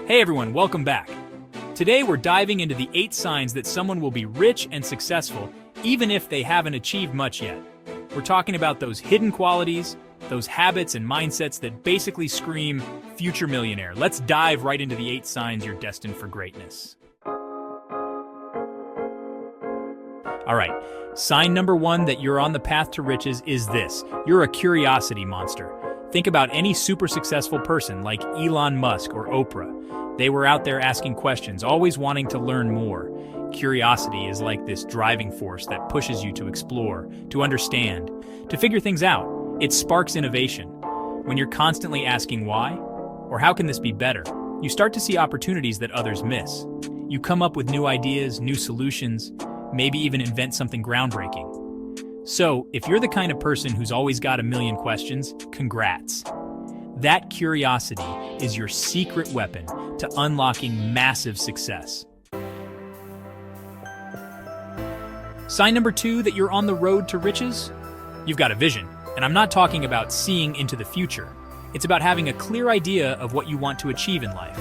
Hey everyone, welcome back. Today we're diving into the 8 signs that someone will be rich and successful even if they haven't achieved much yet. We're talking about those hidden qualities, those habits and mindsets that basically scream future millionaire. Let's dive right into the 8 signs you're destined for greatness. All right, sign number 1 that you're on the path to riches is this. You're a curiosity monster. Think about any super successful person like Elon Musk or Oprah. They were out there asking questions, always wanting to learn more. Curiosity is like this driving force that pushes you to explore, to understand, to figure things out. It sparks innovation. When you're constantly asking why, or how can this be better, you start to see opportunities that others miss. You come up with new ideas, new solutions, maybe even invent something groundbreaking. So, if you're the kind of person who's always got a million questions, congrats. That curiosity is your secret weapon to unlocking massive success. Sign number 2 that you're on the road to riches? You've got a vision, and I'm not talking about seeing into the future. It's about having a clear idea of what you want to achieve in life.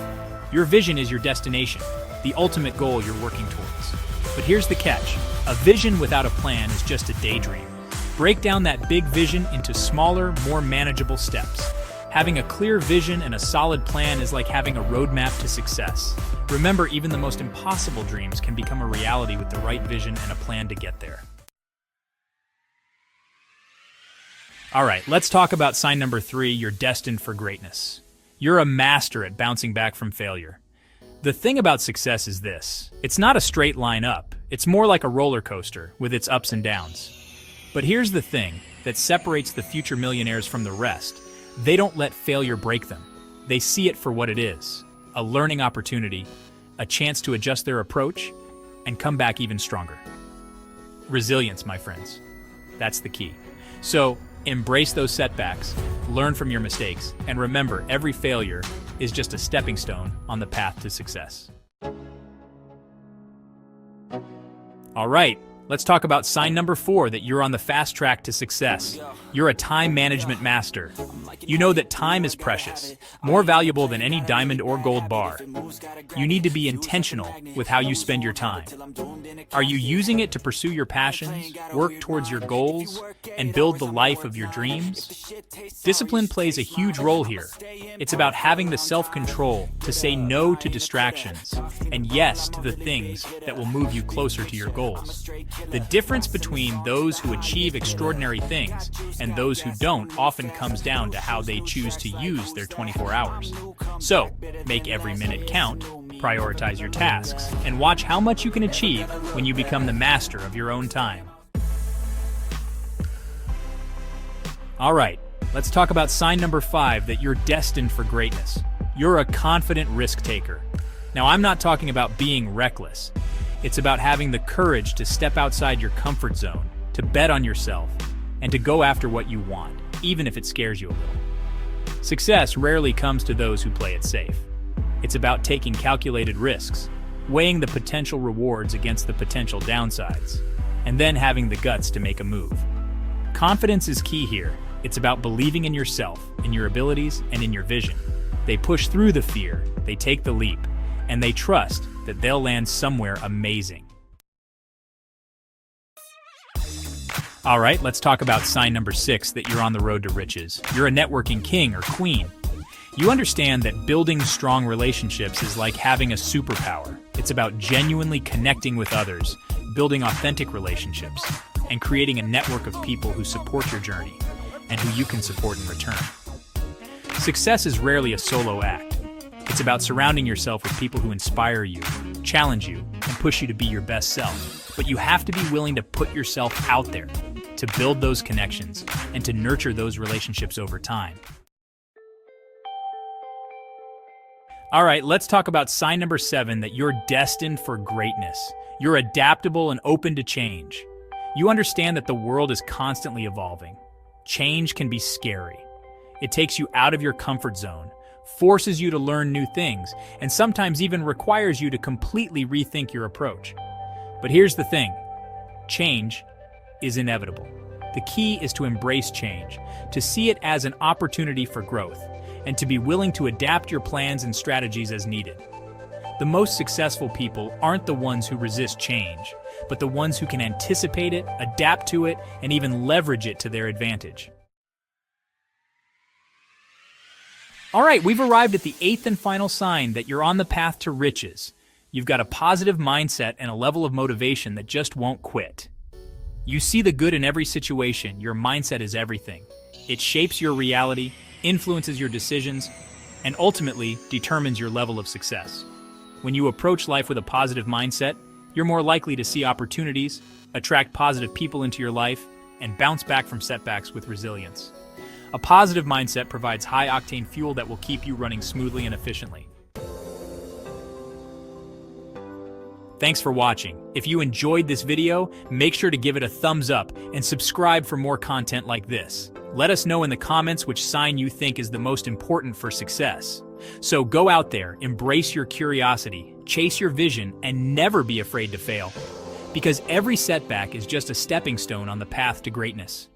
Your vision is your destination, the ultimate goal you're working towards. But here's the catch. A vision without a plan is just a daydream. Break down that big vision into smaller, more manageable steps. Having a clear vision and a solid plan is like having a roadmap to success. Remember, even the most impossible dreams can become a reality with the right vision and a plan to get there. All right, let's talk about sign number 3, you're destined for greatness. You're a master at bouncing back from failure. The thing about success is this. It's not a straight line up. It's more like a roller coaster with its ups and downs. But here's the thing that separates the future millionaires from the rest. They don't let failure break them. They see it for what it is, a learning opportunity, a chance to adjust their approach, and come back even stronger. Resilience, my friends. That's the key. So, embrace those setbacks, learn from your mistakes, and remember, every failure is just a stepping stone on the path to success. All right, let's talk about sign number 4 that you're on the fast track to success. You're a time management master. You know that time is precious, more valuable than any diamond or gold bar. You need to be intentional with how you spend your time. Are you using it to pursue your passions, work towards your goals, and build the life of your dreams? Discipline plays a huge role here. It's about having the self-control to say no to distractions and yes to the things that will move you closer to your goals. The difference between those who achieve extraordinary things and those who don't often comes down to how they choose to use their 24 hours. So, make every minute count, prioritize your tasks, and watch how much you can achieve when you become the master of your own time. All right, let's talk about sign number 5 that you're destined for greatness. You're a confident risk taker. Now, I'm not talking about being reckless. It's about having the courage to step outside your comfort zone, to bet on yourself, and to go after what you want, even if it scares you a little. Success rarely comes to those who play it safe. It's about taking calculated risks, weighing the potential rewards against the potential downsides, and then having the guts to make a move. Confidence is key here. It's about believing in yourself, in your abilities, and in your vision. They push through the fear, they take the leap, and they trust that they'll land somewhere amazing. All right, let's talk about sign number 6 that you're on the road to riches. You're a networking king or queen. You understand that building strong relationships is like having a superpower. It's about genuinely connecting with others, building authentic relationships, and creating a network of people who support your journey and who you can support in return. Success is rarely a solo act. It's about surrounding yourself with people who inspire you, challenge you, and push you to be your best self. But you have to be willing to put yourself out there, to build those connections, and to nurture those relationships over time. All right, let's talk about sign number 7 that you're destined for greatness. You're adaptable and open to change. You understand that the world is constantly evolving. Change can be scary. It takes you out of your comfort zone, forces you to learn new things, and sometimes even requires you to completely rethink your approach. But here's the thing. Change is inevitable. The key is to embrace change, to see it as an opportunity for growth, and to be willing to adapt your plans and strategies as needed. The most successful people aren't the ones who resist change, but the ones who can anticipate it, adapt to it, and even leverage it to their advantage. All right, we've arrived at the 8th and final sign that you're on the path to riches. You've got a positive mindset and a level of motivation that just won't quit. You see the good in every situation. Your mindset is everything. It shapes your reality, influences your decisions, and ultimately determines your level of success. When you approach life with a positive mindset, you're more likely to see opportunities, attract positive people into your life, and bounce back from setbacks with resilience. A positive mindset provides high-octane fuel that will keep you running smoothly and efficiently. Thanks for watching. If you enjoyed this video, make sure to give it a thumbs up and subscribe for more content like this. Let us know in the comments which sign you think is the most important for success. So go out there, embrace your curiosity, chase your vision, and never be afraid to fail. Because every setback is just a stepping stone on the path to greatness.